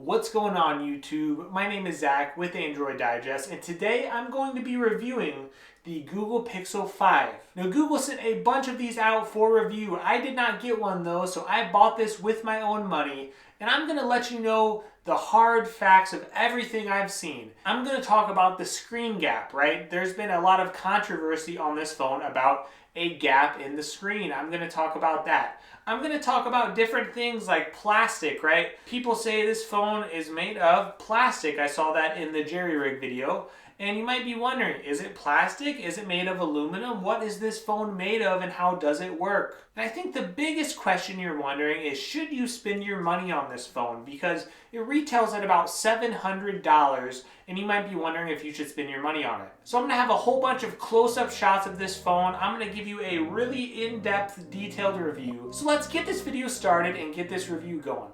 What's going on YouTube? My name is Zach with Android Digest, and today I'm going to be reviewing the Google Pixel 5. Now Google sent a bunch of these out for review. I did not get one though, so I bought this with my own money, and I'm going to let you know the hard facts of everything I've seen. I'm going to talk about the screen gap, right? There's been a lot of controversy on this phone about a gap in the screen. I'm going to talk about that. I'm going to talk about different things like plastic, right? People say this phone is made of plastic. I saw that in the jerry rig video. And you might be wondering, is it plastic? Is it made of aluminum? What is this phone made of and how does it work? And I think the biggest question you're wondering is, should you spend your money on this phone? Because it retails at about $700 and you might be wondering if you should spend your money on it. So I'm going to have a whole bunch of close-up shots of this phone. I'm going to give you a really in-depth, detailed review. So let's get this video started and get this review going.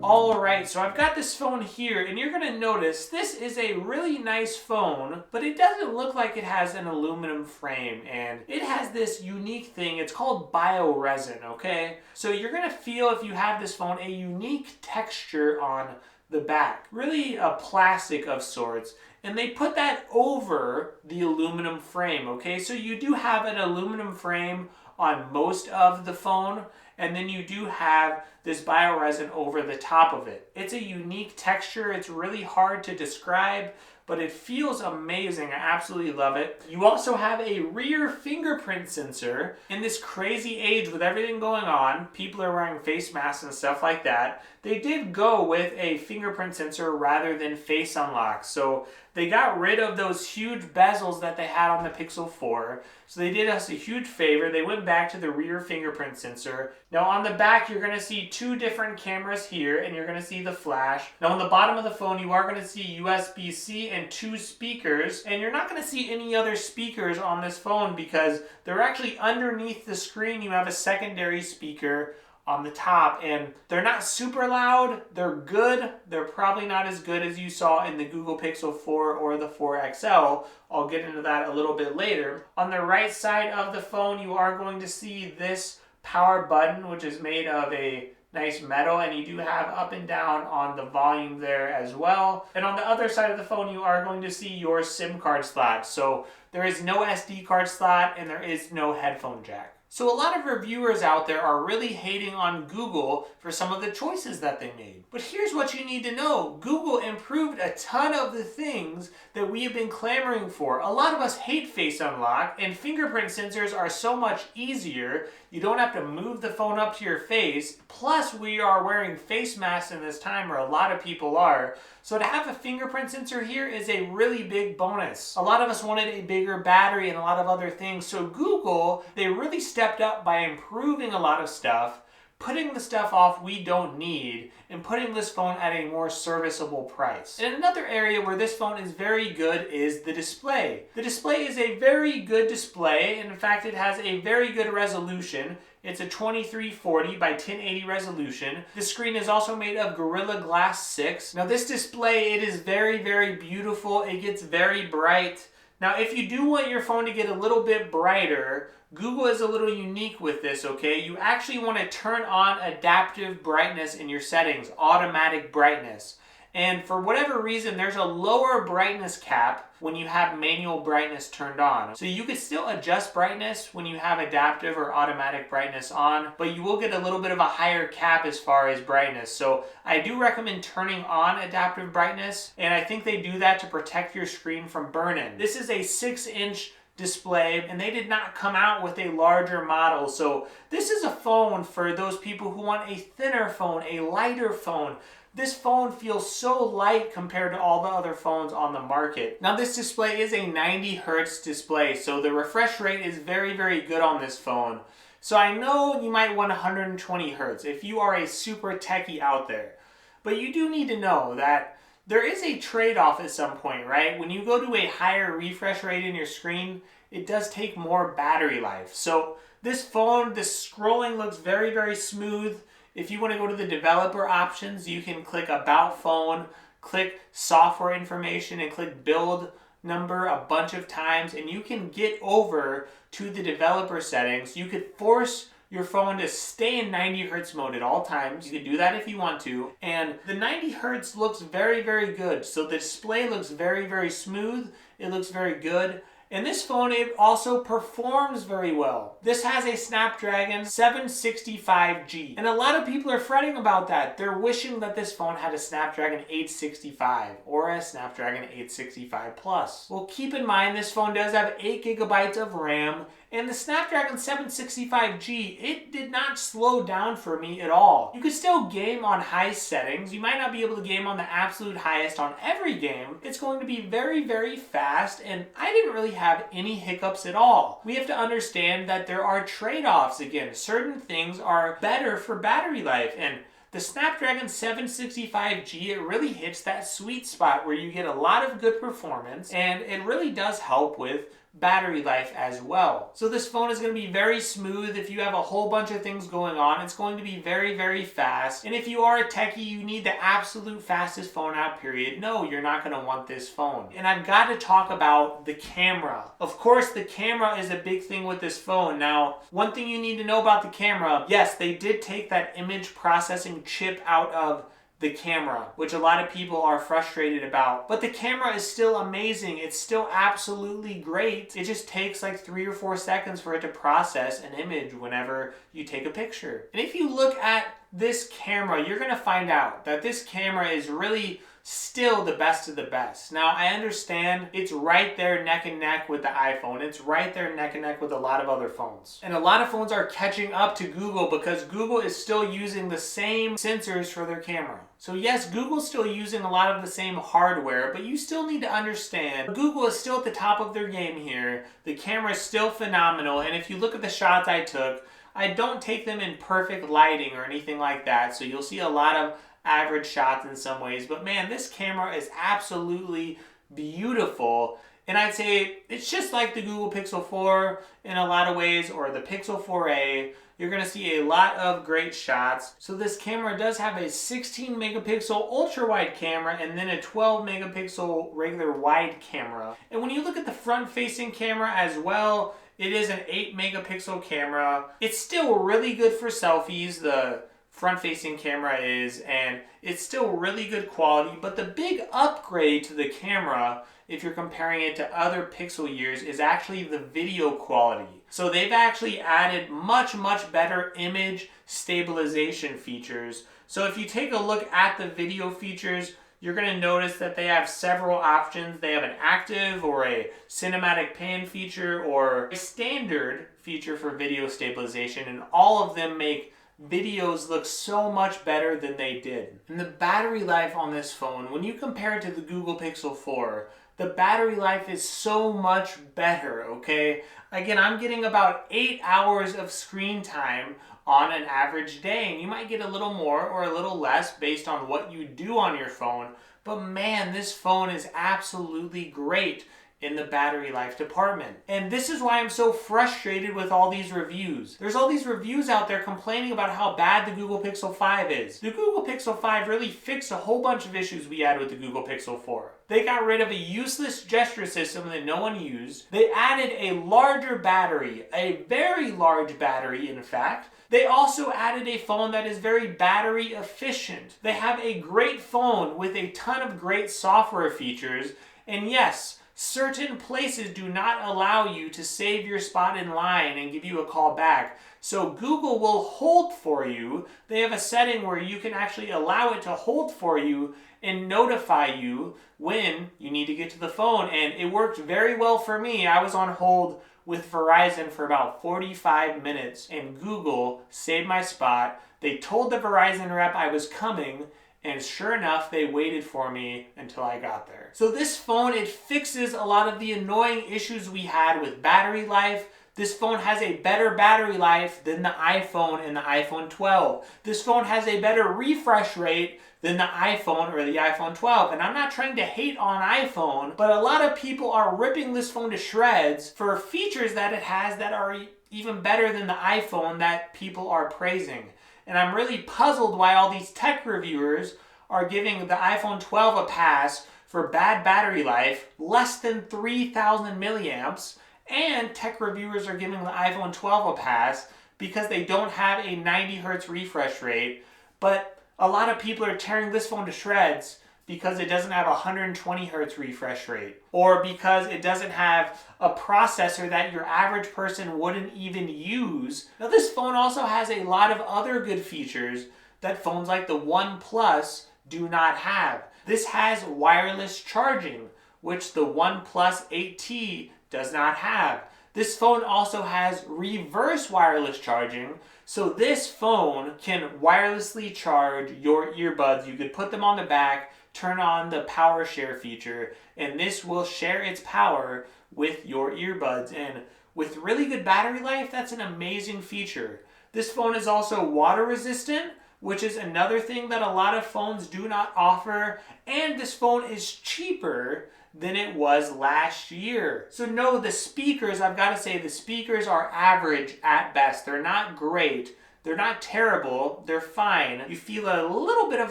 Alright, so I've got this phone here, and you're going to notice this is a really nice phone, but it doesn't look like it has an aluminum frame, and it has this unique thing. It's called bioresin, okay? So you're going to feel, if you have this phone, a unique texture on the back. Really a plastic of sorts, and they put that over the aluminum frame, okay? So you do have an aluminum frame on most of the phone, and then you do have this bioresin over the top of it. It's a unique texture. It's really hard to describe, but it feels amazing. I absolutely love it. You also have a rear fingerprint sensor. In this crazy age with everything going on, people are wearing face masks and stuff like that. They did go with a fingerprint sensor rather than face unlock. So they got rid of those huge bezels that they had on the Pixel 4. So they did us a huge favor. They went back to the rear fingerprint sensor. Now on the back, you're going to see two different cameras here, and you're going to see the flash. Now on the bottom of the phone, you are going to see USB-C and two speakers, and you're not going to see any other speakers on this phone because they're actually underneath the screen. You have a secondary speaker on the top, and they're not super loud. They're good. They're probably not as good as you saw in the Google Pixel 4 or the 4 XL. I'll get into that a little bit later. On the right side of the phone, you are going to see this power button, which is made of a nice metal, and you do have up and down on the volume there as well. And on the other side of the phone, you are going to see your SIM card slot. So there is no SD card slot and there is no headphone jack. So a lot of reviewers out there are really hating on Google for some of the choices that they made. But here's what you need to know. Google improved a ton of the things that we have been clamoring for. A lot of us hate Face Unlock, and fingerprint sensors are so much easier. You don't have to move the phone up to your face. Plus, we are wearing face masks in this time, or a lot of people are. So to have a fingerprint sensor here is a really big bonus. A lot of us wanted a bigger battery and a lot of other things. So Google, they really stepped up by improving a lot of stuff, putting the stuff off we don't need, and putting this phone at a more serviceable price. And another area where this phone is very good is the display. The display is a very good display, and in fact it has a very good resolution. It's a 2340 by 1080 resolution. The screen is also made of Gorilla Glass 6. Now this display, it is very, very beautiful. It gets very bright. Now if you do want your phone to get a little bit brighter, Google is a little unique with this, okay? You actually want to turn on adaptive brightness in your settings, automatic brightness. And for whatever reason, there's a lower brightness cap when you have manual brightness turned on. So you could still adjust brightness when you have adaptive or automatic brightness on, but you will get a little bit of a higher cap as far as brightness. So I do recommend turning on adaptive brightness, and I think they do that to protect your screen from burn-in. This is a 6-inch display, and they did not come out with a larger model. So this is a phone for those people who want a thinner phone, a lighter phone. This phone feels so light compared to all the other phones on the market. Now this display is a 90 Hertz display, so the refresh rate is very, very good on this phone. So I know you might want 120 Hertz if you are a super techie out there. But you do need to know that there is a trade-off at some point, right? When you go to a higher refresh rate in your screen, it does take more battery life. So this phone, the scrolling looks very, very smooth. If you want to go to the developer options, you can click About Phone, click Software Information, and click Build number a bunch of times, and you can get over to the developer settings. You could force your phone to stay in 90 hertz mode at all times. You can do that if you want to. And the 90 hertz looks very, very good. So the display looks very, very smooth. It looks very good. And this phone, it also performs very well. This has a Snapdragon 765G. And a lot of people are fretting about that. They're wishing that this phone had a Snapdragon 865 or a Snapdragon 865 Plus. Well, keep in mind this phone does have 8 gigabytes of RAM, and the Snapdragon 765G, it did not slow down for me at all. You could still game on high settings. You might not be able to game on the absolute highest on every game. It's going to be very, very fast, and I didn't really have any hiccups at all. We have to understand that there are trade-offs. Again, certain things are better for battery life, and the Snapdragon 765G, it really hits that sweet spot where you get a lot of good performance, and it really does help with battery life as well. So this phone is going to be very smooth. If you have a whole bunch of things going on, it's going to be very, very fast. And if you are a techie, you need the absolute fastest phone out, period. No, you're not going to want this phone. And I've got to talk about the camera. Of course, the camera is a big thing with this phone. Now, one thing you need to know about the camera, yes, they did take that image processing chip out of the camera, which a lot of people are frustrated about. But the camera is still amazing. It's still absolutely great. It just takes like 3 or 4 seconds for it to process an image whenever you take a picture. And if you look at this camera, you're gonna find out that this camera is really still the best of the best. Now, I understand it's right there neck and neck with the iPhone. It's right there neck and neck with a lot of other phones. And a lot of phones are catching up to Google because Google is still using the same sensors for their camera. So yes, Google's still using a lot of the same hardware, but you still need to understand Google is still at the top of their game here. The camera is still phenomenal, and if you look at the shots I took, I don't take them in perfect lighting or anything like that, so you'll see a lot of average shots in some ways, but man, this camera is absolutely beautiful. And I'd say it's just like the Google Pixel 4 in a lot of ways, or the Pixel 4a. You're going to see a lot of great shots. So this camera does have a 16 megapixel ultra wide camera and then a 12 megapixel regular wide camera. And when you look at the front facing camera as well, it is an 8 megapixel camera. It's still really good for selfies. The front-facing camera is, and it's still really good quality, but the big upgrade to the camera, if you're comparing it to other Pixel years, is actually the video quality. So they've actually added much, much better image stabilization features. So if you take a look at the video features, you're going to notice that they have several options. They have an active or a cinematic pan feature or a standard feature for video stabilization, and all of them make videos look so much better than they did. And the battery life on this phone, when you compare it to the Google Pixel 4, the battery life is so much better, okay? Again, I'm getting about 8 hours of screen time on an average day, and you might get a little more or a little less based on what you do on your phone, but man, this phone is absolutely great in the battery life department. And this is why I'm so frustrated with all these reviews. There's all these reviews out there complaining about how bad the Google Pixel 5 is. The Google Pixel 5 really fixed a whole bunch of issues we had with the Google Pixel 4. They got rid of a useless gesture system that no one used. They added a larger battery, a very large battery in fact. They also added a phone that is very battery efficient. They have a great phone with a ton of great software features, and yes, certain places do not allow you to save your spot in line and give you a call back. So Google will hold for you. They have a setting where you can actually allow it to hold for you and notify you when you need to get to the phone. And it worked very well for me. I was on hold with Verizon for about 45 minutes and Google saved my spot. They told the Verizon rep I was coming, and sure enough, they waited for me until I got there. So this phone, it fixes a lot of the annoying issues we had with battery life. This phone has a better battery life than the iPhone and the iPhone 12. This phone has a better refresh rate than the iPhone or the iPhone 12. And I'm not trying to hate on iPhone, but a lot of people are ripping this phone to shreds for features that it has that are even better than the iPhone that people are praising. And I'm really puzzled why all these tech reviewers are giving the iPhone 12 a pass for for bad battery life, less than 3,000 milliamps, and tech reviewers are giving the iPhone 12 a pass because they don't have a 90 hertz refresh rate, but a lot of people are tearing this phone to shreds because it doesn't have a 120 hertz refresh rate, or because it doesn't have a processor that your average person wouldn't even use. Now, this phone also has a lot of other good features that phones like the One Plus do not have. This has wireless charging, which the One Plus 8T does not have. This phone also has reverse wireless charging, so this phone can wirelessly charge your earbuds. You could put them on the back, turn on the power share feature, and this will share its power with your earbuds. And with really good battery life, that's an amazing feature. This phone is also water resistant, which is another thing that a lot of phones do not offer, and this phone is cheaper than it was last year. So no, the speakers, I've got to say, the speakers are average at best. They're not great. They're not terrible. They're fine. You feel a little bit of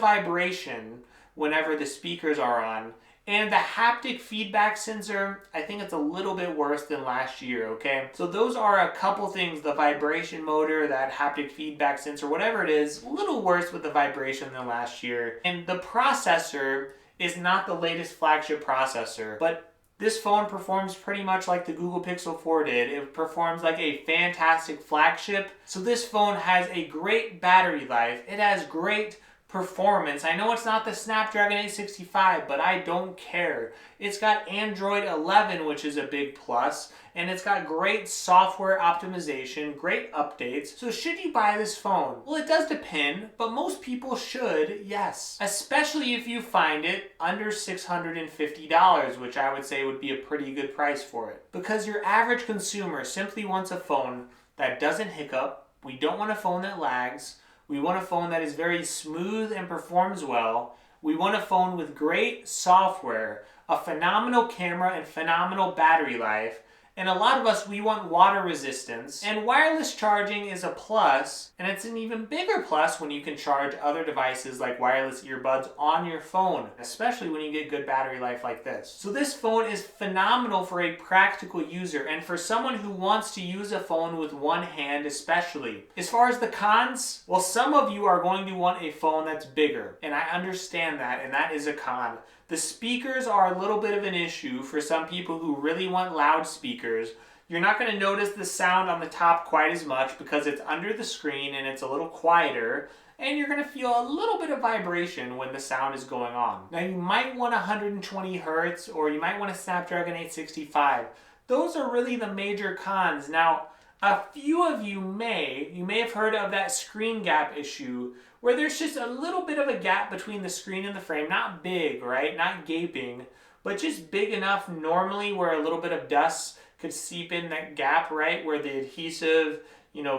vibration whenever the speakers are on. And the haptic feedback sensor, I think it's a little bit worse than last year, okay? So those are a couple things, the vibration motor, that haptic feedback sensor, whatever it is, a little worse with the vibration than last year. And the processor is not the latest flagship processor, but this phone performs pretty much like the Google Pixel 4 did. It performs like a fantastic flagship. So this phone has a great battery life. It has great performance. I know it's not the Snapdragon 865, but I don't care. It's got Android 11, which is a big plus, and it's got great software optimization, great updates. So should you buy this phone? Well, it does depend, but most people should, yes. Especially if you find it under $650, which I would say would be a pretty good price for it. Because your average consumer simply wants a phone that doesn't hiccup. We don't want a phone that lags. We want a phone that is very smooth and performs well. We want a phone with great software, a phenomenal camera, and phenomenal battery life. And a lot of us, we want water resistance. And wireless charging is a plus, and it's an even bigger plus when you can charge other devices like wireless earbuds on your phone, especially when you get good battery life like this. So this phone is phenomenal for a practical user, and for someone who wants to use a phone with one hand especially. As far as the cons, well, some of you are going to want a phone that's bigger, and I understand that, and that is a con. The speakers are a little bit of an issue for some people who really want loudspeakers. You're not going to notice the sound on the top quite as much because it's under the screen and it's a little quieter, and you're going to feel a little bit of vibration when the sound is going on. Now, you might want 120 hertz, or you might want a Snapdragon 865. Those are really the major cons. Now, a few of you may have heard of that screen gap issue, where there's just a little bit of a gap between the screen and the frame. Not big, right? Not gaping, but just big enough normally where a little bit of dust could seep in that gap, right? Where the adhesive,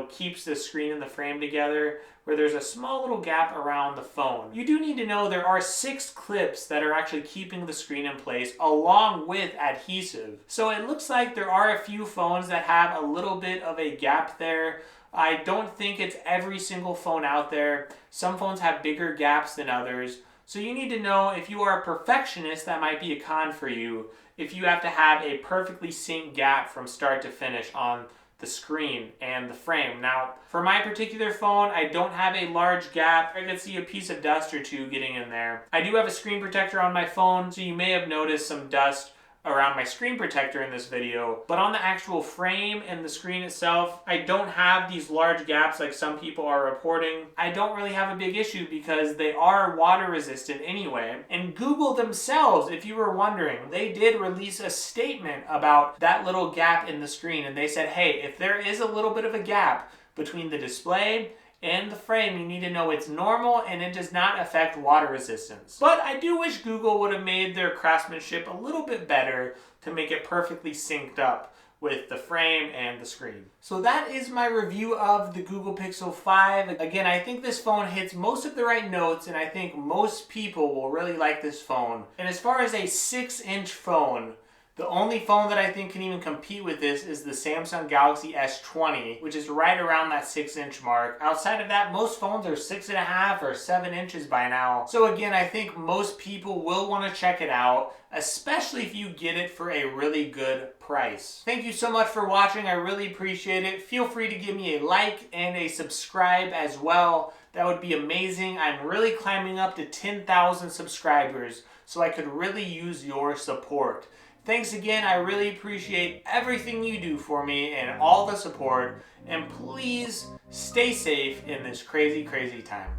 keeps the screen and the frame together, where there's a small little gap around the phone. You do need to know there are 6 clips that are actually keeping the screen in place along with adhesive. So it looks like there are a few phones that have a little bit of a gap there. I don't think it's every single phone out there. Some phones have bigger gaps than others. So you need to know, if you are a perfectionist, that might be a con for you. If you have to have a perfectly synced gap from start to finish on the screen and the frame. Now, for my particular phone, I don't have a large gap. I can see a piece of dust or two getting in there. I do have a screen protector on my phone, so you may have noticed some dust around my screen protector in this video, but on the actual frame and the screen itself, I don't have these large gaps like some people are reporting. I don't really have a big issue because they are water resistant anyway. And Google themselves, if you were wondering, they did release a statement about that little gap in the screen, and they said, hey, if there is a little bit of a gap between the display and the frame, you need to know it's normal and it does not affect water resistance. But I do wish Google would have made their craftsmanship a little bit better to make it perfectly synced up with the frame and the screen. So that is my review of the Google Pixel 5. Again, I think this phone hits most of the right notes, and I think most people will really like this phone. And as far as a 6-inch phone, The only phone that I think can even compete with this is the Samsung Galaxy S20, which is right around that 6-inch mark. Outside of that, most phones are 6.5 or 7 inches by now. So again, I think most people will want to check it out, especially if you get it for a really good price. Thank you so much for watching. I really appreciate it. Feel free to give me a like and a subscribe as well. That would be amazing. I'm really climbing up to 10,000 subscribers, so I could really use your support. Thanks again. I really appreciate everything you do for me and all the support. And please stay safe in this crazy, crazy time.